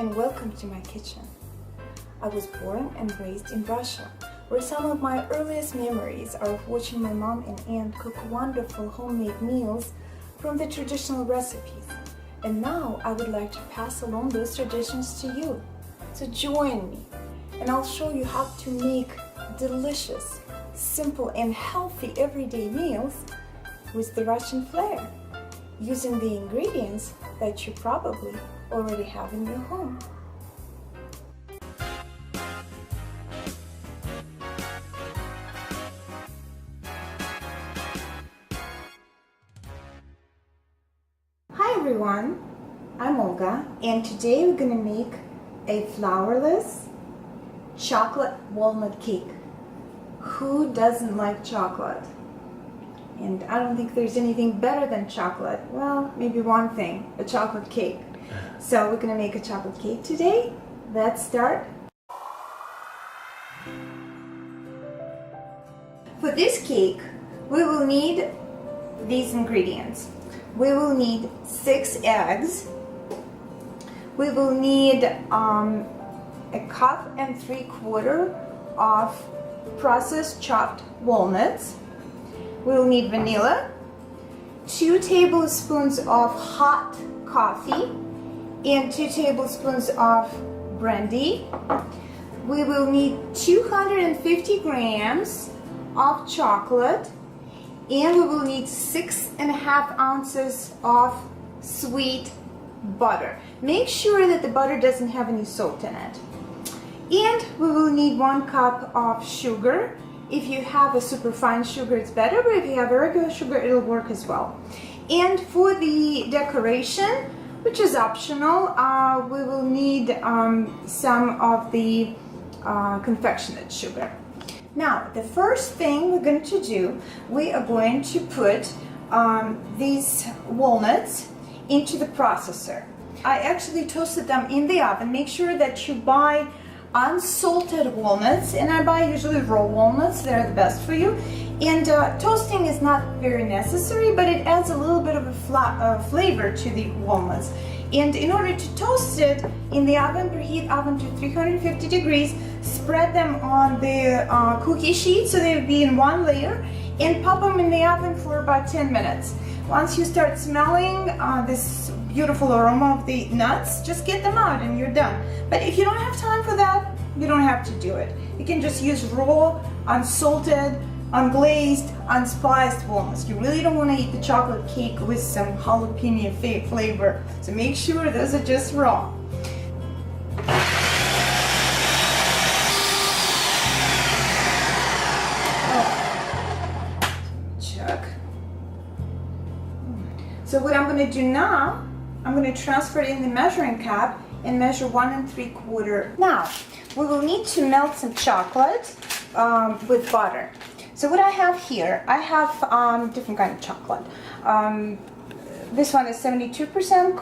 and welcome to my kitchen. I was born and raised in Russia, where some of my earliest memories are of watching my mom and aunt cook wonderful homemade meals from the traditional recipes. And now I would like to pass along those traditions to you. So join me and I'll show you how to make delicious, simple and healthy everyday meals with the Russian flair, using the ingredients that you probably already have in your home. Hi everyone, I'm Olga, and today we're going to make a flourless chocolate walnut cake. Who doesn't like chocolate? And I don't think there's anything better than chocolate. Well, maybe one thing, a chocolate cake. So we're going to make a chocolate cake today. Let's start. For this cake, we will need these ingredients. We will need 6 eggs. We will need a cup and 3/4 of processed chopped walnuts. We'll need vanilla, 2 tablespoons of hot coffee, and 2 tablespoons of brandy. We will need 250 grams of chocolate, and we will need 6.5 ounces of sweet butter. Make sure that the butter doesn't have any salt in it. And we will need 1 cup of sugar. If you have a super fine sugar, it's better, but if you have a regular sugar, it'll work as well. And for the decoration, which is optional, we will need some of the confectionate sugar. Now, the first thing we're going to do, we are going to put these walnuts into the processor. I actually toasted them in the oven. Make sure that you buy unsalted walnuts, and I buy usually raw walnuts. They're the best for you. And toasting is not very necessary, but it adds a little bit of a flavor to the walnuts. And in order to toast it in the oven, preheat oven to 350 degrees, spread them on the cookie sheet so they'll be in one layer, and pop them in the oven for about 10 minutes. Once you start smelling this beautiful aroma of the nuts, just get them out and you're done. But if you don't have time for that, you don't have to do it. You can just use raw, unsalted, unglazed, unspiced walnuts. You really don't want to eat the chocolate cake with some jalapeno flavor. So make sure those are just raw. So what I'm going to do now, I'm going to transfer it in the measuring cup and measure 1 3/4. Now, we will need to melt some chocolate with butter. So what I have here, I have different kind of chocolate. This one is 72%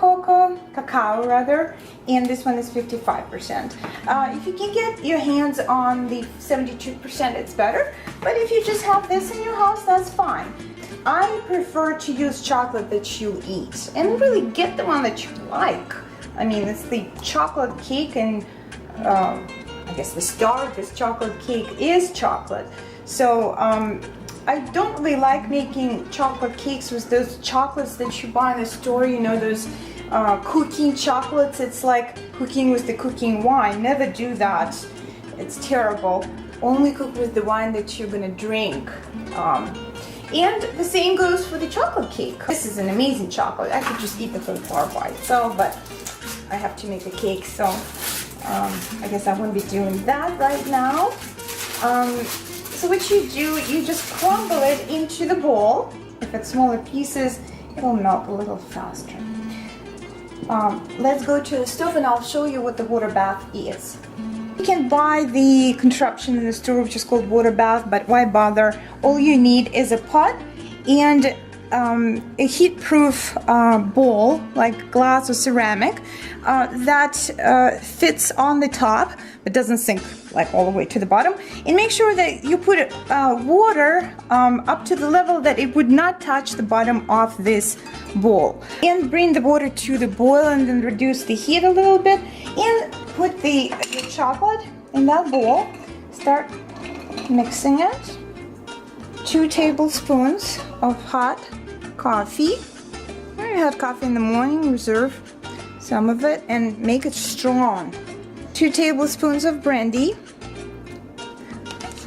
cacao rather, and this one is 55%. If you can get your hands on the 72%, it's better. But if you just have this in your house, that's fine. I prefer to use chocolate that you eat, and really get the one that you like. I mean, it's the chocolate cake, and I guess the star of this chocolate cake is chocolate. So I don't really like making chocolate cakes with those chocolates that you buy in the store, you know, those cooking chocolates. It's like cooking with the cooking wine. Never do that. It's terrible. Only cook with the wine that you're gonna drink. And the same goes for the chocolate cake. This is an amazing chocolate. I could just eat the whole bar by itself, but I have to make a cake, so I guess I won't be doing that right now. So what you do, you just crumble it into the bowl. If it's smaller pieces, it'll melt a little faster. Let's go to the stove and I'll show you what the water bath is. You can buy the contraption in the store which is called water bath, but why bother? All you need is a pot and a heat-proof bowl, like glass or ceramic, that fits on the top, but doesn't sink like all the way to the bottom. And make sure that you put water up to the level that it would not touch the bottom of this bowl. And bring the water to the boil and then reduce the heat a little bit. And put the chocolate in that bowl. Start mixing it. 2 tablespoons of hot coffee. When you had coffee in the morning, reserve some of it and make it strong. 2 tablespoons of brandy.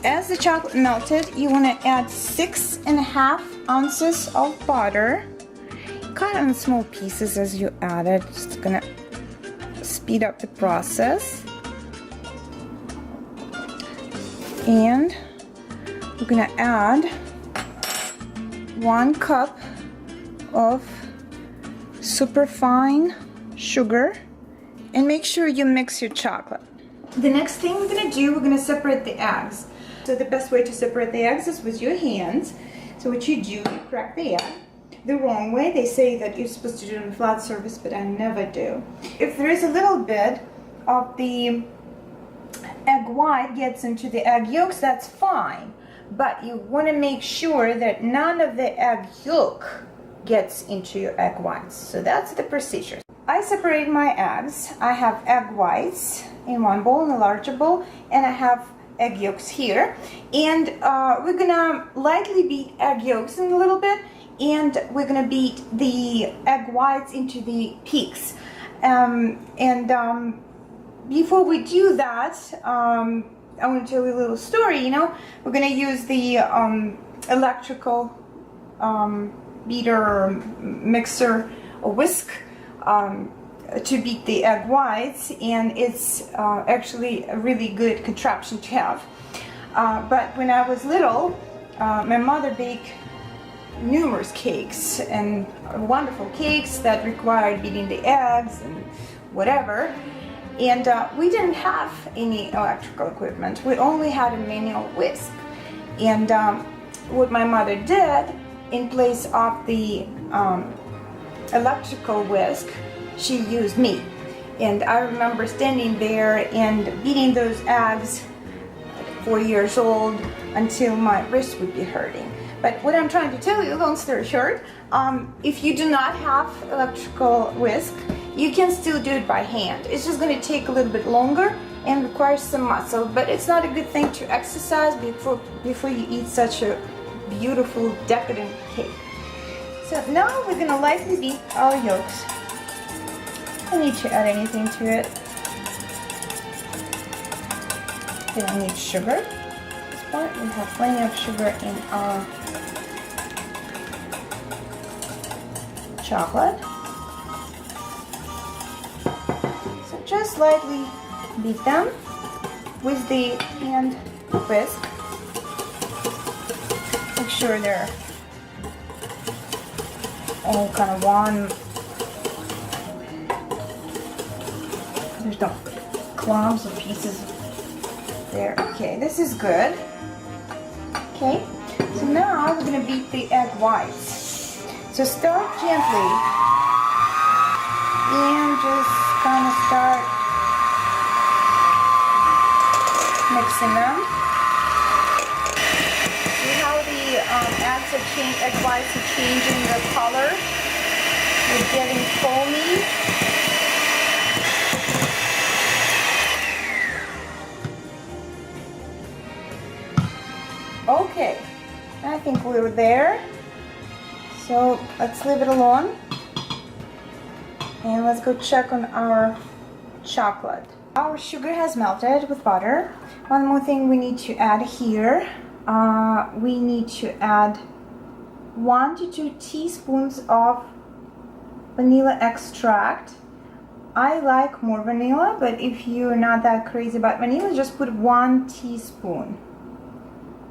As the chocolate melted, you want to add 6.5 ounces of butter. Cut in small pieces as you add it. Just gonna speed up the process. And we're gonna add 1 cup of superfine sugar, and make sure you mix your chocolate. The next thing we're gonna do, we're gonna separate the eggs. So the best way to separate the eggs is with your hands. So what you do, you crack the egg the wrong way. They say that you're supposed to do it on a flat surface, but I never do. If there is a little bit of the egg white gets into the egg yolks, that's fine. But you want to make sure that none of the egg yolk gets into your egg whites. So that's the procedure. I separate my eggs. I have egg whites in one bowl, in a larger bowl, and I have egg yolks here. And we're gonna lightly beat egg yolks in a little bit, and we're gonna beat the egg whites into the peaks. Before we do that, I want to tell you a little story. You know, we're gonna use the electrical beater or mixer or whisk to beat the egg whites, and it's actually a really good contraption to have. But when I was little, my mother baked numerous cakes, and wonderful cakes that required beating the eggs and whatever. And we didn't have any electrical equipment. We only had a manual whisk. And what my mother did, in place of the electrical whisk, she used me. And I remember standing there and beating those eggs at 4 years old until my wrist would be hurting. But what I'm trying to tell you, long story short, if you do not have electrical whisk, you can still do it by hand. It's just going to take a little bit longer and requires some muscle, but it's not a good thing to exercise before you eat such a beautiful, decadent cake. So now we're going to lightly beat our yolks. Don't need to add anything to it. We don't need sugar at this point. We have plenty of sugar in our chocolate. So just lightly beat them with the hand whisk. Make sure they're all kind of one. There's no clumps or pieces there. Okay, this is good. Okay, so now we're going to beat the egg whites. So start gently and just kind of start mixing them. See how the egg whites are changing their color? They're getting foamy. Okay, I think we're there. So let's leave it alone. And let's go check on our chocolate. Our sugar has melted with butter. One more thing we need to add here. We need to add 1 to 2 teaspoons of vanilla extract. I like more vanilla, but if you're not that crazy about vanilla, just put 1 teaspoon.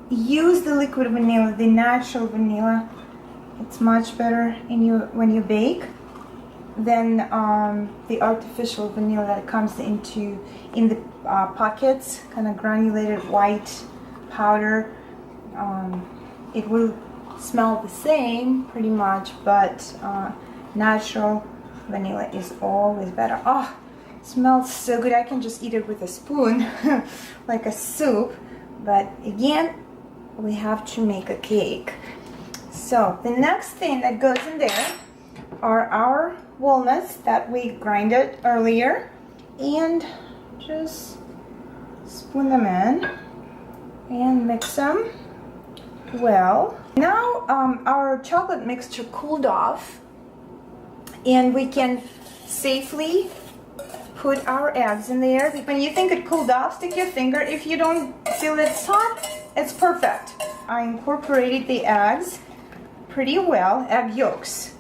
Use the liquid vanilla, the natural vanilla. It's much better when you bake than the artificial vanilla that comes in the pockets, kind of granulated white powder. It will smell the same pretty much, but natural vanilla is always better. Oh, smells so good. I can just eat it with a spoon like a soup. But again, we have to make a cake. So the next thing that goes in there are our walnuts that we grinded earlier, and just spoon them in and mix them well. Now our chocolate mixture cooled off, and we can safely put our eggs in there. When you think it cooled off, stick your finger. If you don't feel it's hot, it's perfect. I incorporated the eggs pretty well, egg yolks.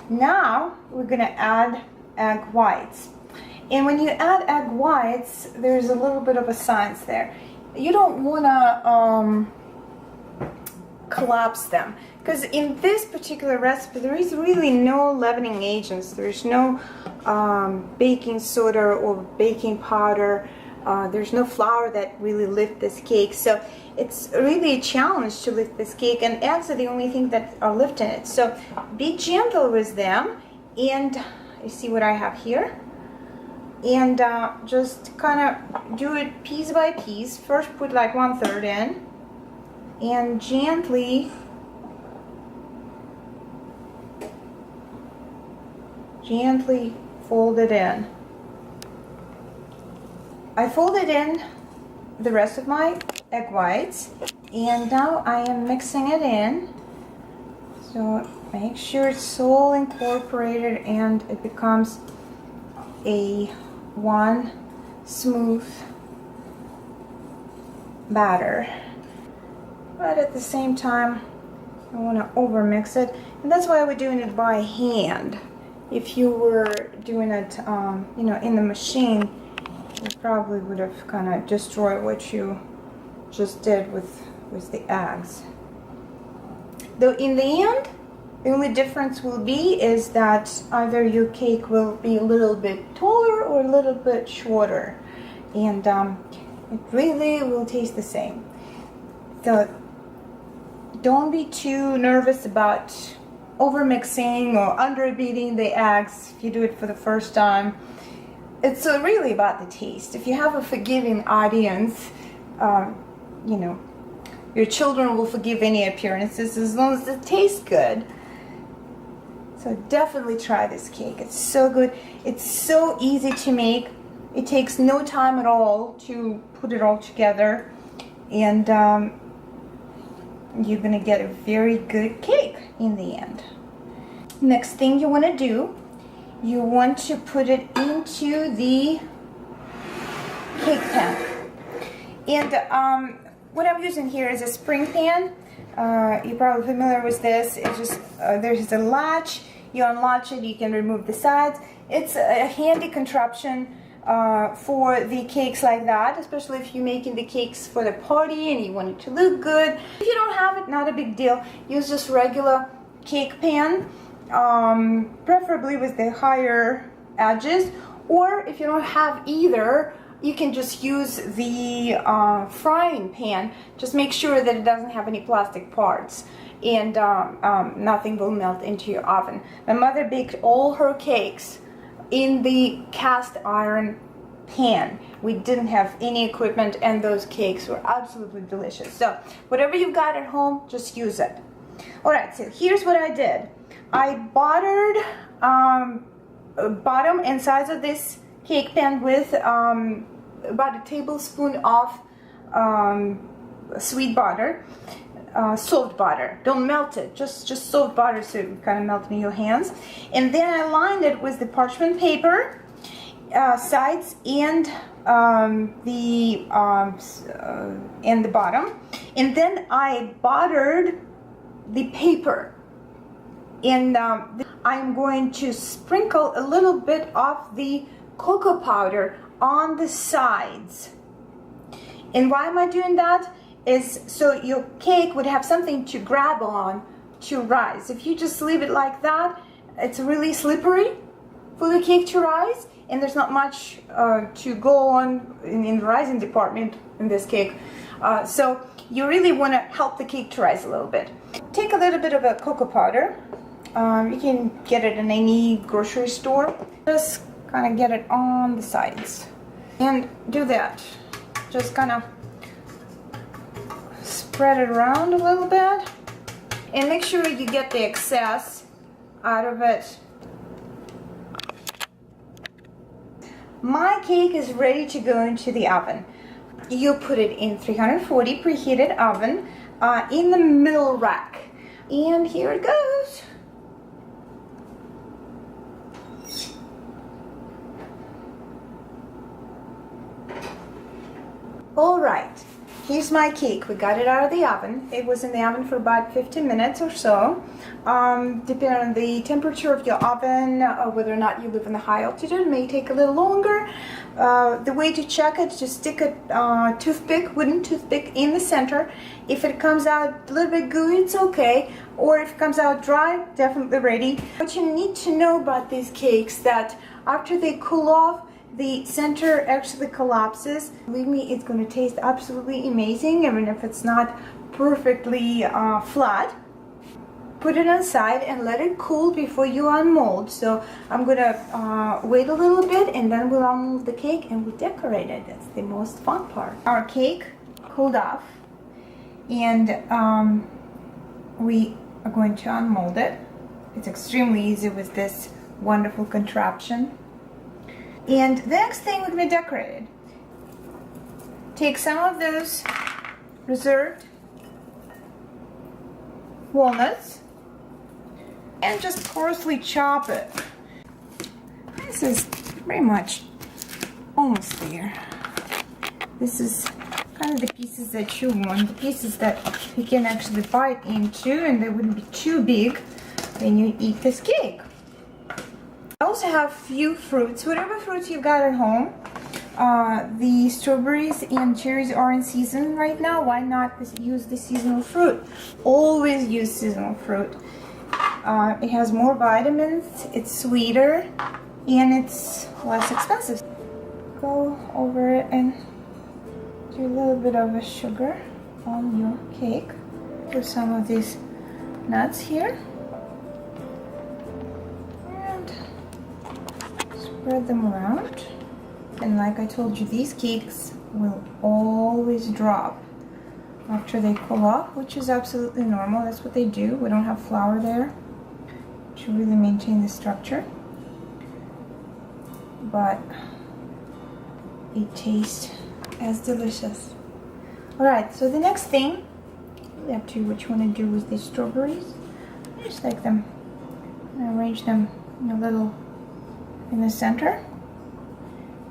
Now we're gonna add egg whites. And when you add egg whites, there's a little bit of a science there. You don't wanna collapse them, because in this particular recipe there is really no leavening agents. There's no baking soda or baking powder. There's no flour that really lift this cake, so it's really a challenge to lift this cake, and eggs are the only thing that are lifting it. So be gentle with them, and you see what I have here, and just kind of do it piece by piece. First put like 1/3 in, and gently fold it in. I folded in the rest of my egg whites, and now I am mixing it in. So make sure it's all incorporated and it becomes one smooth batter. But at the same time, I want to over mix it, and that's why we're doing it by hand. If you were doing it, you know, in the machine, you probably would have kind of destroyed what you just did with the eggs. Though in the end, the only difference will be is that either your cake will be a little bit taller or a little bit shorter, and it really will taste the same. So don't be too nervous about over mixing or under beating the eggs if you do it for the first time. It's really about the taste. If you have a forgiving audience, you know, your children will forgive any appearances as long as it tastes good. So definitely try this cake. It's so good. It's so easy to make. It takes no time at all to put it all together, and you're gonna get a very good cake in the end. Next thing you want to do, you want to put it into the cake pan. And what I'm using here is a spring pan. You're probably familiar with this. It's just there's a latch. You unlatch it, you can remove the sides. It's a handy contraption for the cakes like that, especially if you're making the cakes for the party and you want it to look good. If you don't have it, not a big deal. Use just regular cake pan, preferably with the higher edges, or if you don't have either, you can just use the frying pan. Just make sure that it doesn't have any plastic parts, and nothing will melt into your oven. My mother baked all her cakes in the cast iron pan. We didn't have any equipment, and those cakes were absolutely delicious. So whatever you've got at home, just use it. Alright, so here's what I did. I buttered bottom and sides of this cake pan with about a tablespoon of sweet butter, soft butter. Don't melt it, just soft butter so it kind of melts in your hands. And then I lined it with the parchment paper sides and the bottom, and then I buttered the paper. And I'm going to sprinkle a little bit of the cocoa powder on the sides. And why am I doing that? Is so your cake would have something to grab on to rise. If you just leave it like that, it's really slippery for the cake to rise, and there's not much to go on in the rising department in this cake. So you really want to help the cake to rise a little bit. Take a little bit of a cocoa powder. You can get it in any grocery store. Just kind of get it on the sides. And do that. Just kind of spread it around a little bit. And make sure you get the excess out of it. My cake is ready to go into the oven. You put it in 340 preheated oven in the middle rack. And here it goes. All right, here's my cake. We got it out of the oven. It was in the oven for about 15 minutes or so. Depending on the temperature of your oven, whether or not you live in the high altitude, it may take a little longer. The way to check it, just stick a toothpick, wooden toothpick in the center. If it comes out a little bit gooey, it's okay. Or if it comes out dry, definitely ready. What you need to know about these cakes, that after they cool off, the center actually collapses. Believe me, it's going to taste absolutely amazing, even if it's not perfectly flat. Put it aside and let it cool before you unmold. So I'm going to wait a little bit, and then we'll unmold the cake and we'll decorate it. That's the most fun part. Our cake cooled off, and we are going to unmold it. It's extremely easy with this wonderful contraption. And the next thing, we're going to decorate it. Take some of those reserved walnuts and just coarsely chop it. This is pretty much almost there. This is kind of the pieces that you want, the pieces that you can actually bite into and they wouldn't be too big when you eat this cake. I also have few fruits, whatever fruits you've got at home. The strawberries and cherries are in season right now. Why not use the seasonal fruit? Always use seasonal fruit. It has more vitamins, it's sweeter, and it's less expensive. Go over it and do a little bit of a sugar on your cake. Put some of these nuts here. Spread them around, and like I told you, these cakes will always drop after they cool off, which is absolutely normal. That's what they do. We don't have flour there to really maintain the structure, but it tastes as delicious. Alright, so the next thing, up to what you want to do with these strawberries. I just like them and arrange them in a little in the center,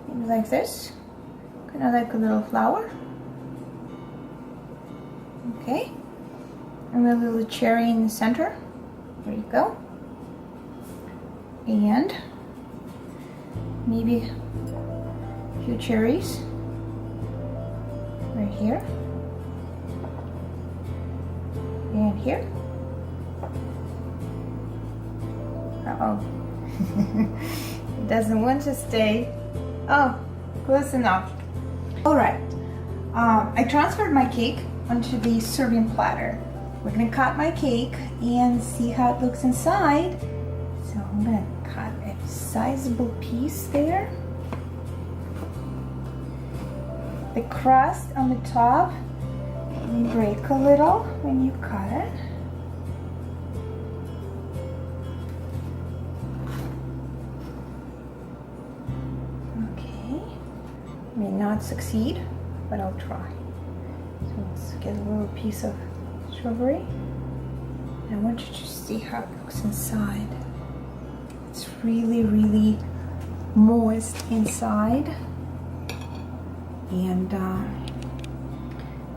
maybe like this, kind of like a little flower. Okay, and a little cherry in the center. There you go. And maybe a few cherries right here and here. Uh-oh. It doesn't want to stay. Oh, close enough. Alright, I transferred my cake onto the serving platter. We're going to cut my cake and see how it looks inside. So I'm going to cut a sizable piece there. The crust on the top may break a little when you cut it. May not succeed, but I'll try. So let's get a little piece of strawberry. And I want you to see how it looks inside. It's really, really moist inside. And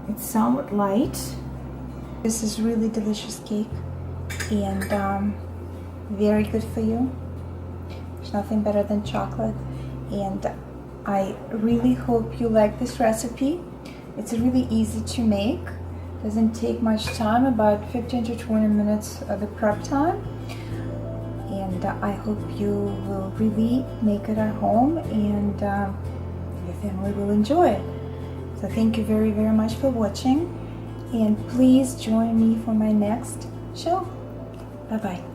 it's somewhat light. This is really delicious cake and very good for you. There's nothing better than chocolate. And I really hope you like this recipe. It's really easy to make. Doesn't take much time, about 15 to 20 minutes of the prep time. And I hope you will really make it at home and your family will enjoy it. So thank you very, very much for watching. And please join me for my next show. Bye-bye.